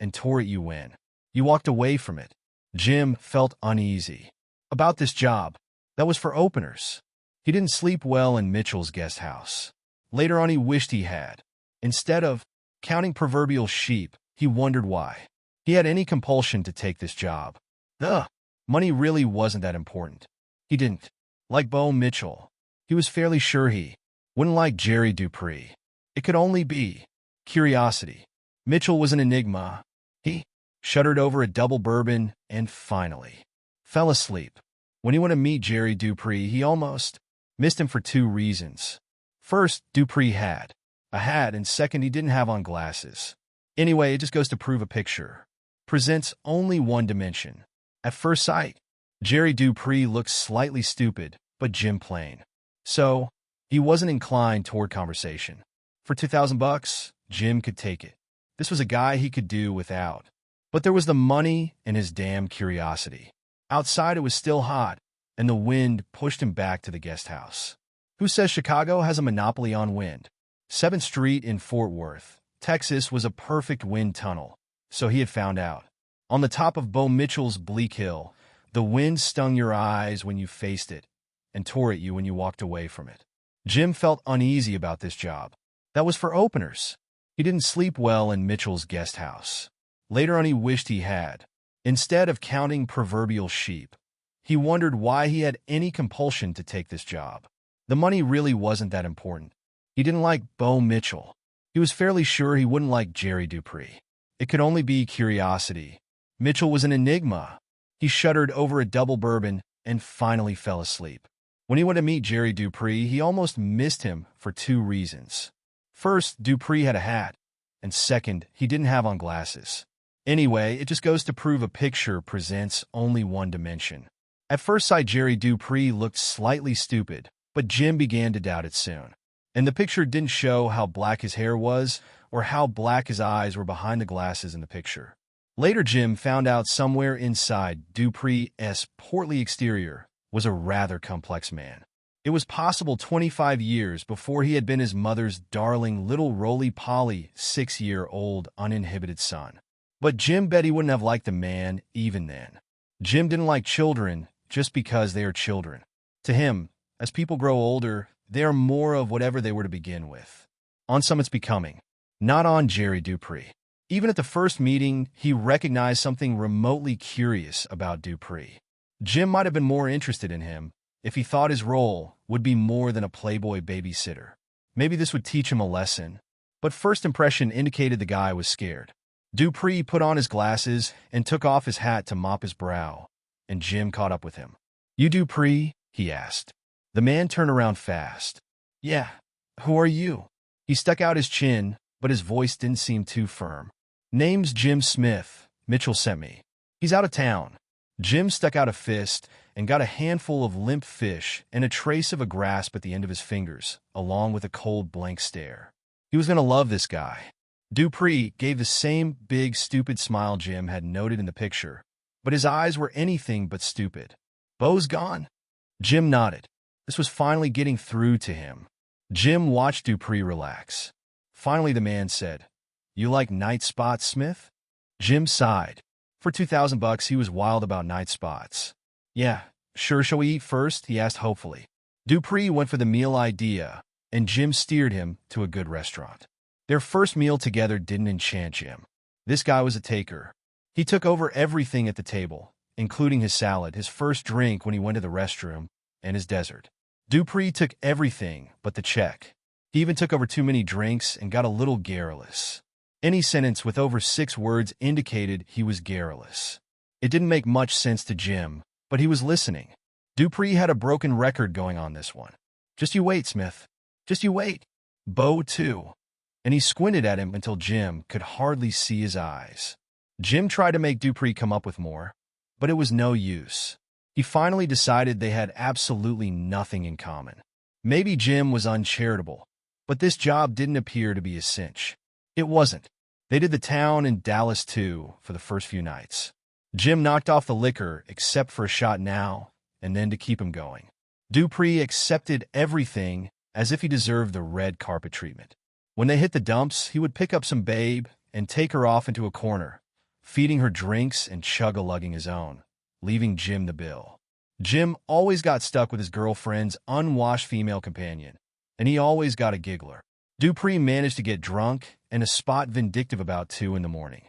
and tore at you when you walked away from it. Jim felt uneasy about this job. That was for openers. He didn't sleep well in Mitchell's guest house. Later on, he wished he had. Instead of counting proverbial sheep, he wondered why he had any compulsion to take this job. The money really wasn't that important. He didn't like Bo Mitchell. He was fairly sure he wouldn't like Jerry Dupree. It could only be curiosity. Mitchell was an enigma. He shuddered over a double bourbon and finally fell asleep. When he went to meet Jerry Dupree, he almost missed him for 2 reasons. First, Dupree had a hat, and second, he didn't have on glasses. Anyway, it just goes to prove a picture presents only one dimension. At first sight, Jerry Dupree looked slightly stupid, but Jim plain. So, he wasn't inclined toward conversation. For $2,000, Jim could take it. This was a guy he could do without. But there was the money and his damn curiosity. Outside it was still hot, and the wind pushed him back to the guest house. Who says Chicago has a monopoly on wind? 7th Street in Fort Worth, Texas was a perfect wind tunnel, so he had found out. On the top of Bo Mitchell's bleak hill, the wind stung your eyes when you faced it and tore at you when you walked away from it. Jim felt uneasy about this job. That was for openers. He didn't sleep well in Mitchell's guest house. Later on, he wished he had. Instead of counting proverbial sheep, he wondered why he had any compulsion to take this job. The money really wasn't that important. He didn't like Bo Mitchell. He was fairly sure he wouldn't like Jerry Dupree. It could only be curiosity. Mitchell was an enigma. He shuddered over a double bourbon and finally fell asleep. When he went to meet Jerry Dupree, he almost missed him for 2 reasons. First, Dupree had a hat, and second, he didn't have on glasses. Anyway, it just goes to prove a picture presents only one dimension. At first sight, Jerry Dupree looked slightly stupid, but Jim began to doubt it soon. And the picture didn't show how black his hair was or how black his eyes were behind the glasses in the picture. Later, Jim found out somewhere inside Dupree's portly exterior was a rather complex man. It was possible 25 years before he had been his mother's darling little roly-poly 6-year-old uninhibited son. But Jim bet he wouldn't have liked the man even then. Jim didn't like children just because they are children. To him, as people grow older, they are more of whatever they were to begin with. On some it's becoming, not on Jerry Dupree. Even at the first meeting, he recognized something remotely curious about Dupree. Jim might have been more interested in him if he thought his role would be more than a Playboy babysitter. Maybe this would teach him a lesson. But first impression indicated the guy was scared. Dupree put on his glasses and took off his hat to mop his brow, and Jim caught up with him. "You Dupree?" he asked. The man turned around fast. "Yeah, who are you?" He stuck out his chin, but his voice didn't seem too firm. "Name's Jim Smith. Mitchell sent me. He's out of town." Jim stuck out a fist and got a handful of limp fish and a trace of a grasp at the end of his fingers, along with a cold blank stare. He was going to love this guy. Dupree gave the same big, stupid smile Jim had noted in the picture, but his eyes were anything but stupid. "Bo's gone?" Jim nodded. This was finally getting through to him. Jim watched Dupree relax. Finally, the man said, "You like night spots, Smith?" Jim sighed. For $2,000, he was wild about night spots. "Yeah, sure. Shall we eat first?" he asked hopefully. Dupree went for the meal idea, and Jim steered him to a good restaurant. Their first meal together didn't enchant Jim. This guy was a taker. He took over everything at the table, including his salad, his first drink when he went to the restroom, and his dessert. Dupree took everything but the check. He even took over too many drinks and got a little garrulous. Any sentence with over 6 words indicated he was garrulous. It didn't make much sense to Jim, but he was listening. Dupree had a broken record going on this one. "Just you wait, Smith. Just you wait. Bo, too." And he squinted at him until Jim could hardly see his eyes. Jim tried to make Dupree come up with more. But it was no use. He finally decided they had absolutely nothing in common. Maybe Jim was uncharitable, but this job didn't appear to be a cinch. It wasn't. They did the town in Dallas too for the first few nights. Jim knocked off the liquor except for a shot now and then to keep him going. Dupree accepted everything as if he deserved the red carpet treatment. When they hit the dumps, he would pick up some babe and take her off into a corner, feeding her drinks and chug-a-lugging his own, leaving Jim the bill. Jim always got stuck with his girlfriend's unwashed female companion, and he always got a giggler. Dupree managed to get drunk and a spot vindictive about 2 in the morning.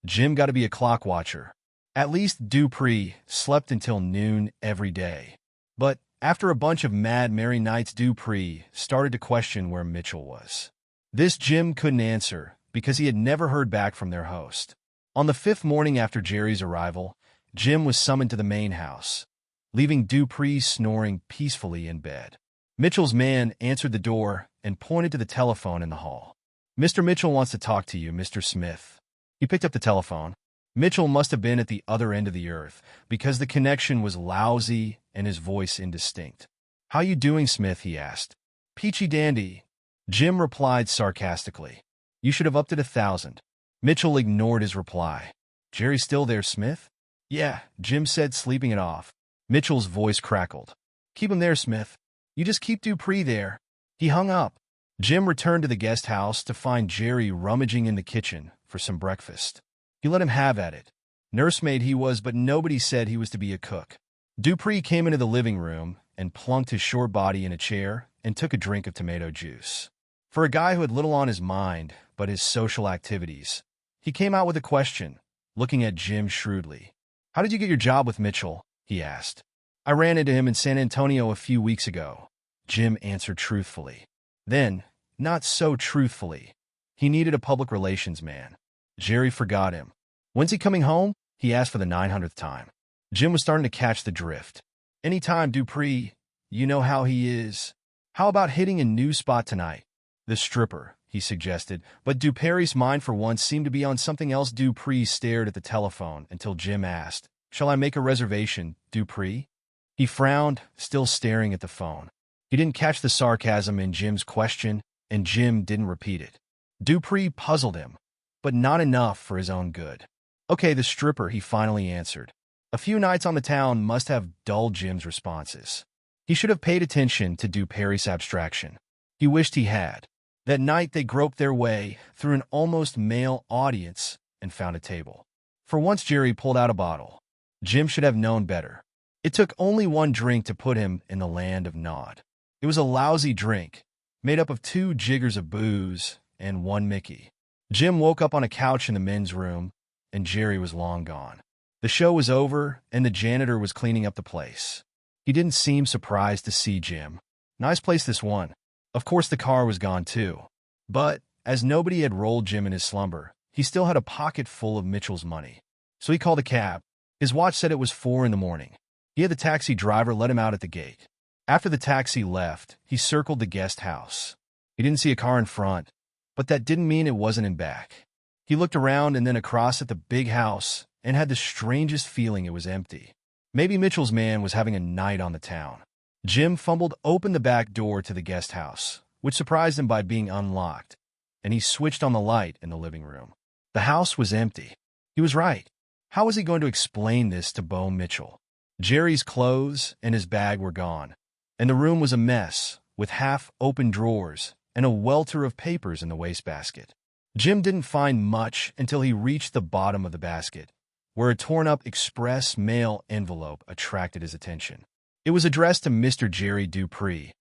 Jim got to be a clock watcher. At least Dupree slept until noon every day. But after a bunch of mad merry nights, Dupree started to question where Mitchell was. This Jim couldn't answer because he had never heard back from their host. On the 5th morning after Jerry's arrival, Jim was summoned to the main house, leaving Dupree snoring peacefully in bed. Mitchell's man answered the door and pointed to the telephone in the hall. "Mr. Mitchell wants to talk to you, Mr. Smith." He picked up the telephone. Mitchell must have been at the other end of the earth because the connection was lousy and his voice indistinct. "How you doing, Smith?" he asked. "Peachy dandy," Jim replied sarcastically. "You should have upped it 1,000. Mitchell ignored his reply. "Jerry still there, Smith?" "Yeah," Jim said, sleeping it off. Mitchell's voice crackled. "Keep him there, Smith. You just keep Dupree there." He hung up. Jim returned to the guest house to find Jerry rummaging in the kitchen for some breakfast. He let him have at it. Nursemaid he was, but nobody said he was to be a cook. Dupree came into the living room and plunked his short body in a chair and took a drink of tomato juice. For a guy who had little on his mind but his social activities, he came out with a question, looking at Jim shrewdly. "How did you get your job with Mitchell?" he asked. "I ran into him in San Antonio a few weeks ago," Jim answered truthfully. Then, not so truthfully, he needed a public relations man. Jerry forgot him. "When's he coming home?" he asked for the 900th time. Jim was starting to catch the drift. "Anytime, Dupree. You know how he is. How about hitting a new spot tonight?" "The stripper," he suggested, but Dupree's mind for once seemed to be on something else. Dupree stared at the telephone until Jim asked, "Shall I make a reservation, Dupree?" He frowned, still staring at the phone. He didn't catch the sarcasm in Jim's question, and Jim didn't repeat it. Dupree puzzled him, but not enough for his own good. "Okay, the stripper," he finally answered. A few nights on the town must have dulled Jim's responses. He should have paid attention to Dupree's abstraction. He wished he had. That night they groped their way through an almost male audience and found a table. For once Jerry pulled out a bottle. Jim should have known better. It took only one drink to put him in the land of Nod. It was a lousy drink, made up of 2 jiggers of booze and 1 Mickey. Jim woke up on a couch in the men's room, and Jerry was long gone. The show was over, and the janitor was cleaning up the place. He didn't seem surprised to see Jim. "Nice place, this one." Of course the car was gone too. But, as nobody had rolled Jim in his slumber, he still had a pocket full of Mitchell's money. So he called a cab. His watch said it was 4 in the morning. He had the taxi driver let him out at the gate. After the taxi left, he circled the guest house. He didn't see a car in front, but that didn't mean it wasn't in back. He looked around and then across at the big house and had the strangest feeling it was empty. Maybe Mitchell's man was having a night on the town. Jim fumbled open the back door to the guest house, which surprised him by being unlocked, and he switched on the light in the living room. The house was empty. He was right. How was he going to explain this to Bo Mitchell? Jerry's clothes and his bag were gone, and the room was a mess, with half-open drawers and a welter of papers in the wastebasket. Jim didn't find much until he reached the bottom of the basket, where a torn-up express mail envelope attracted his attention. It was addressed to Mr. Jerry Dupree,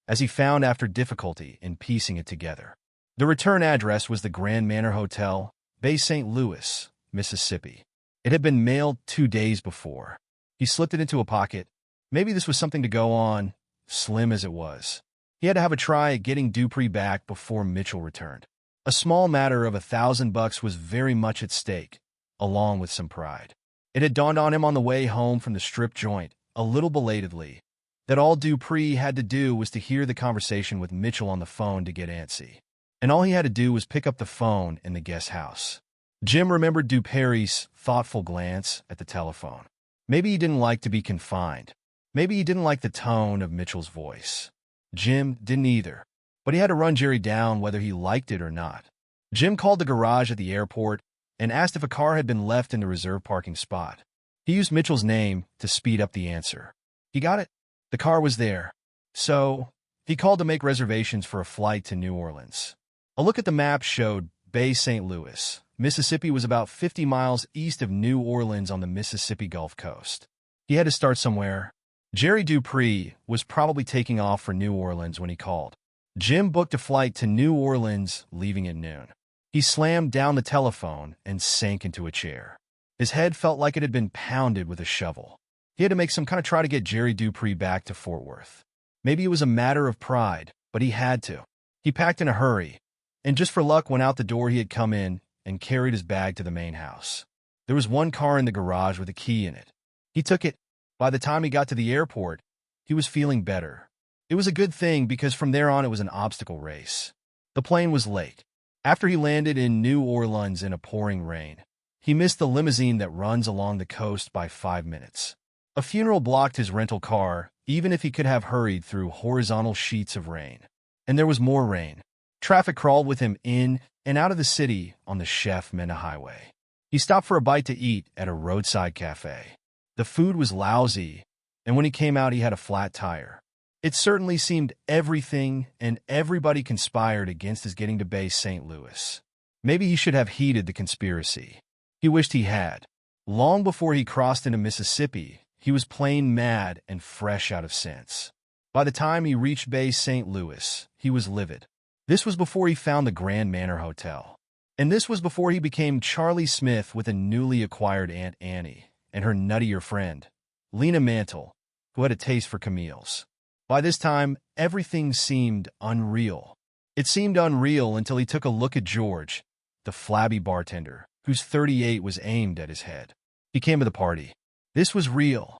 as he found after difficulty in piecing it together. The return address was the Grand Manor Hotel, Bay St. Louis, Mississippi. It had been mailed 2 days before. He slipped it into a pocket. Maybe this was something to go on, slim as it was. He had to have a try at getting Dupree back before Mitchell returned. A small matter of $1,000 was very much at stake, along with some pride. It had dawned on him on the way home from the strip joint, a little belatedly, that all Dupree had to do was to hear the conversation with Mitchell on the phone to get antsy. And all he had to do was pick up the phone in the guest house. Jim remembered Dupree's thoughtful glance at the telephone. Maybe he didn't like to be confined. Maybe he didn't like the tone of Mitchell's voice. Jim didn't either, but he had to run Jerry down whether he liked it or not. Jim called the garage at the airport and asked if a car had been left in the reserved parking spot. He used Mitchell's name to speed up the answer. He got it. The car was there. So, he called to make reservations for a flight to New Orleans. A look at the map showed Bay St. Louis, Mississippi was about 50 miles east of New Orleans on the Mississippi Gulf Coast. He had to start somewhere. Jerry Dupree was probably taking off for New Orleans when he called. Jim booked a flight to New Orleans, leaving at noon. He slammed down the telephone and sank into a chair. His head felt like it had been pounded with a shovel. He had to make some kind of try to get Jerry Dupree back to Fort Worth. Maybe it was a matter of pride, but he had to. He packed in a hurry, and just for luck went out the door he had come in and carried his bag to the main house. There was one car in the garage with a key in it. He took it. By the time he got to the airport, he was feeling better. It was a good thing because from there on it was an obstacle race. The plane was late. After he landed in New Orleans in a pouring rain, he missed the limousine that runs along the coast by 5 minutes. A funeral blocked his rental car, even if he could have hurried through horizontal sheets of rain. And there was more rain. Traffic crawled with him in and out of the city on the Chef Mena Highway. He stopped for a bite to eat at a roadside cafe. The food was lousy, and when he came out he had a flat tire. It certainly seemed everything and everybody conspired against his getting to Bay St. Louis. Maybe he should have heeded the conspiracy. He wished he had. Long before he crossed into Mississippi, he was plain mad and fresh out of sense. By the time he reached Bay St. Louis, he was livid. This was before he found the Grand Manor Hotel. And this was before he became Charlie Smith with a newly acquired Aunt Annie and her nuttier friend, Lena Mantle, who had a taste for Camille's. By this time, everything seemed unreal. It seemed unreal until he took a look at George, the flabby bartender, whose .38 was aimed at his head. He came to the party. This was real.